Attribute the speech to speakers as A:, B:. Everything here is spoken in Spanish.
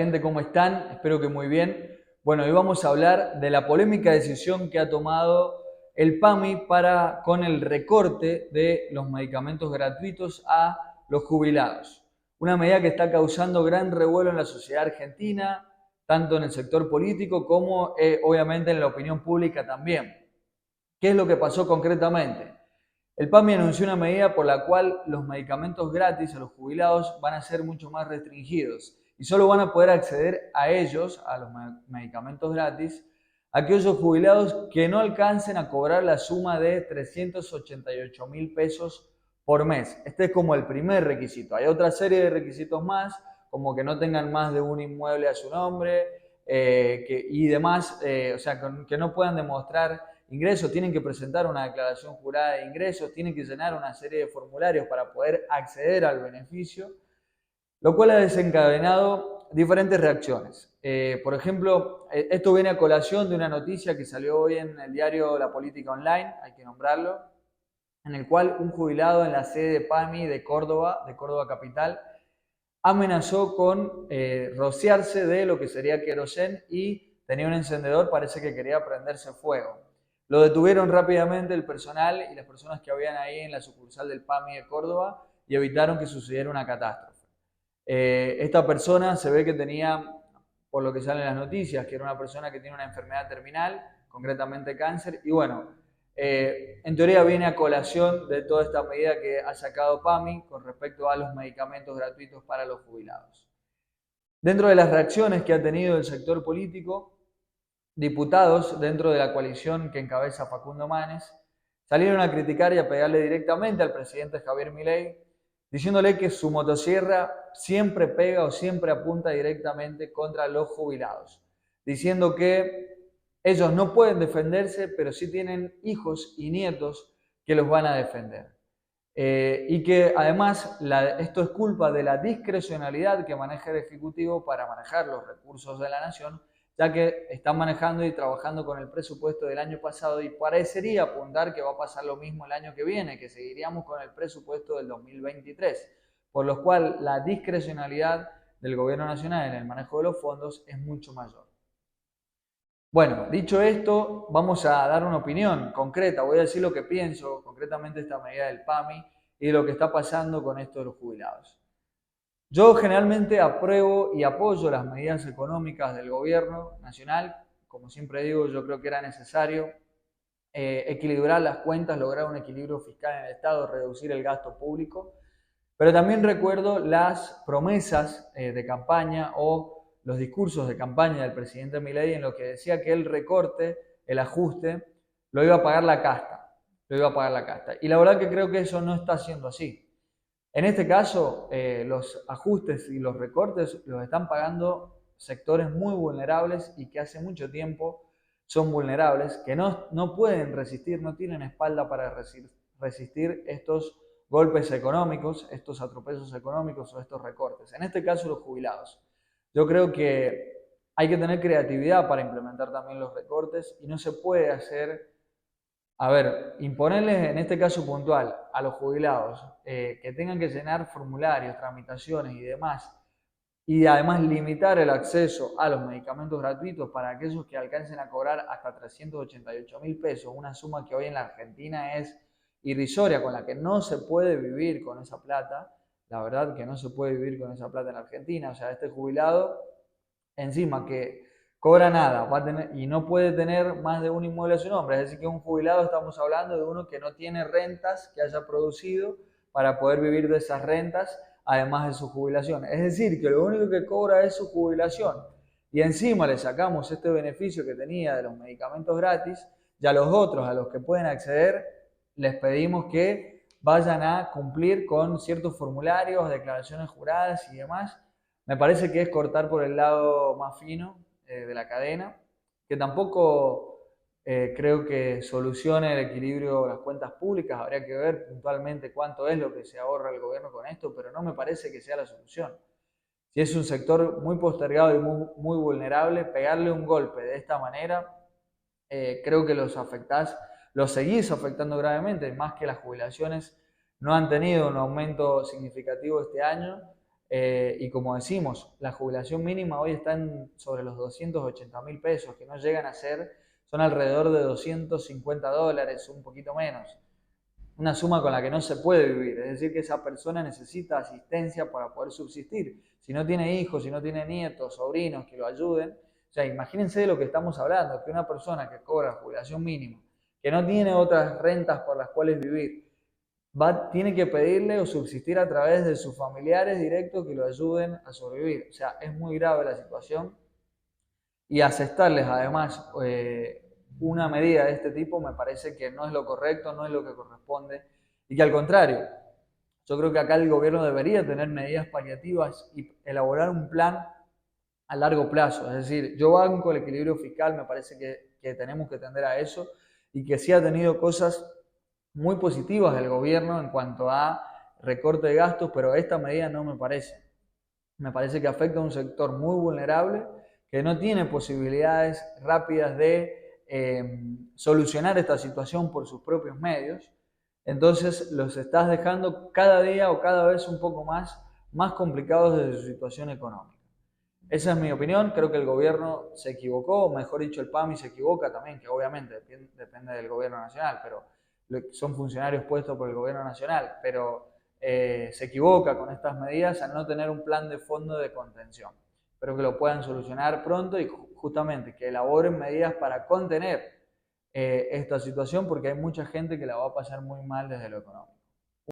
A: gente, ¿cómo están? Espero que muy bien. Bueno, hoy vamos a hablar de la polémica decisión que ha tomado el PAMI con el recorte de los medicamentos gratuitos a los jubilados. Una medida que está causando gran revuelo en la sociedad argentina, tanto en el sector político como obviamente en la opinión pública también. ¿Qué es lo que pasó concretamente? El PAMI anunció una medida por la cual los medicamentos gratis a los jubilados van a ser mucho más restringidos y solo van a poder acceder a ellos, a los medicamentos gratis, aquellos jubilados que no alcancen a cobrar la suma de 388.000 pesos por mes. Este es como el primer requisito. Hay otra serie de requisitos más, como que no tengan más de un inmueble a su nombre y demás, o sea, que no puedan demostrar ingresos, tienen que presentar una declaración jurada de ingresos, tienen que llenar una serie de formularios para poder acceder al beneficio, lo cual ha desencadenado diferentes reacciones. Por ejemplo, esto viene a colación de una noticia que salió hoy en el diario La Política Online, hay que nombrarlo, en el cual un jubilado en la sede de PAMI de Córdoba capital, amenazó con rociarse de lo que sería querosén y tenía un encendedor, parece que quería prenderse fuego. Lo detuvieron rápidamente el personal y las personas que habían ahí en la sucursal del PAMI de Córdoba y evitaron que sucediera una catástrofe. Esta persona se ve que tenía, por lo que salen las noticias, que era una persona que tiene una enfermedad terminal, concretamente cáncer, y bueno, en teoría viene a colación de toda esta medida que ha sacado PAMI con respecto a los medicamentos gratuitos para los jubilados. Dentro de las reacciones que ha tenido el sector político, diputados dentro de la coalición que encabeza Facundo Manes salieron a criticar y a pegarle directamente al presidente Javier Milei, diciéndole que su motosierra siempre pega o siempre apunta directamente contra los jubilados, diciendo que ellos no pueden defenderse, pero sí tienen hijos y nietos que los van a defender. Y que además esto es culpa de la discrecionalidad que maneja el Ejecutivo para manejar los recursos de la nación, ya que están manejando y trabajando con el presupuesto del año pasado y parecería apuntar que va a pasar lo mismo el año que viene, que seguiríamos con el presupuesto del 2023, por lo cual la discrecionalidad del gobierno nacional en el manejo de los fondos es mucho mayor. Bueno, dicho esto, vamos a dar una opinión concreta, voy a decir lo que pienso concretamente de esta medida del PAMI y de lo que está pasando con esto de los jubilados. Yo generalmente apruebo y apoyo las medidas económicas del gobierno nacional. Como siempre digo, yo creo que era necesario equilibrar las cuentas, lograr un equilibrio fiscal en el Estado, reducir el gasto público. Pero también recuerdo las promesas de campaña o los discursos de campaña del presidente Milei en lo que decía que el recorte, el ajuste, lo iba a pagar la casta. Lo iba a pagar la casta. Y la verdad que creo que eso no está siendo así. En este caso, los ajustes y los recortes los están pagando sectores muy vulnerables y que hace mucho tiempo son vulnerables, que no pueden resistir, no tienen espalda para resistir estos golpes económicos, estos atropellos económicos o estos recortes. En este caso, los jubilados. Yo creo que hay que tener creatividad para implementar también los recortes y no se puede hacer, a ver, imponerles en este caso puntual a los jubilados que tengan que llenar formularios, tramitaciones y demás, y además limitar el acceso a los medicamentos gratuitos para aquellos que alcancen a cobrar hasta 388.000 pesos, una suma que hoy en la Argentina es irrisoria, con la que no se puede vivir con esa plata. La verdad que no se puede vivir con esa plata en Argentina. O sea, este jubilado, encima que cobra nada, va a tener, y no puede tener más de un inmueble a su nombre. Es decir, que un jubilado, estamos hablando de uno que no tiene rentas que haya producido para poder vivir de esas rentas, además de su jubilación. Es decir, que lo único que cobra es su jubilación. Y encima le sacamos este beneficio que tenía de los medicamentos gratis, y a los otros, a los que pueden acceder, les pedimos que vayan a cumplir con ciertos formularios, declaraciones juradas y demás. Me parece que es cortar por el lado más fino de la cadena, que tampoco creo que solucione el equilibrio de las cuentas públicas. Habría que ver puntualmente cuánto es lo que se ahorra el gobierno con esto, pero no me parece que sea la solución. Si es un sector muy postergado y muy vulnerable, pegarle un golpe de esta manera, creo que los afectás, los seguís afectando gravemente, más que las jubilaciones no han tenido un aumento significativo este año. y como decimos, la jubilación mínima hoy está sobre los 280.000 pesos, que no llegan a ser, son alrededor de $250, un poquito menos. Una suma con la que no se puede vivir, es decir, que esa persona necesita asistencia para poder subsistir. Si no tiene hijos, si no tiene nietos, sobrinos que lo ayuden, o sea, imagínense de lo que estamos hablando, que una persona que cobra jubilación mínima, que no tiene otras rentas por las cuales vivir, tiene que pedirle o subsistir a través de sus familiares directos que lo ayuden a sobrevivir. O sea, es muy grave la situación y aceptarles además una medida de este tipo me parece que no es lo correcto, no es lo que corresponde y que al contrario, yo creo que acá el gobierno debería tener medidas paliativas y elaborar un plan a largo plazo. Es decir, yo banco el equilibrio fiscal, me parece que tenemos que tender a eso y que sí ha tenido cosas muy positivas del gobierno en cuanto a recorte de gastos, pero esta medida no me parece. Me parece que afecta a un sector muy vulnerable que no tiene posibilidades rápidas de solucionar esta situación por sus propios medios. Entonces los estás dejando cada día o cada vez un poco más complicados desde su situación económica. Esa es mi opinión, creo que el gobierno se equivocó, o mejor dicho, el PAMI se equivoca también, que obviamente depende del gobierno nacional, pero son funcionarios puestos por el gobierno nacional, pero se equivoca con estas medidas al no tener un plan de fondo de contención. Espero que lo puedan solucionar pronto y justamente que elaboren medidas para contener esta situación porque hay mucha gente que la va a pasar muy mal desde lo económico.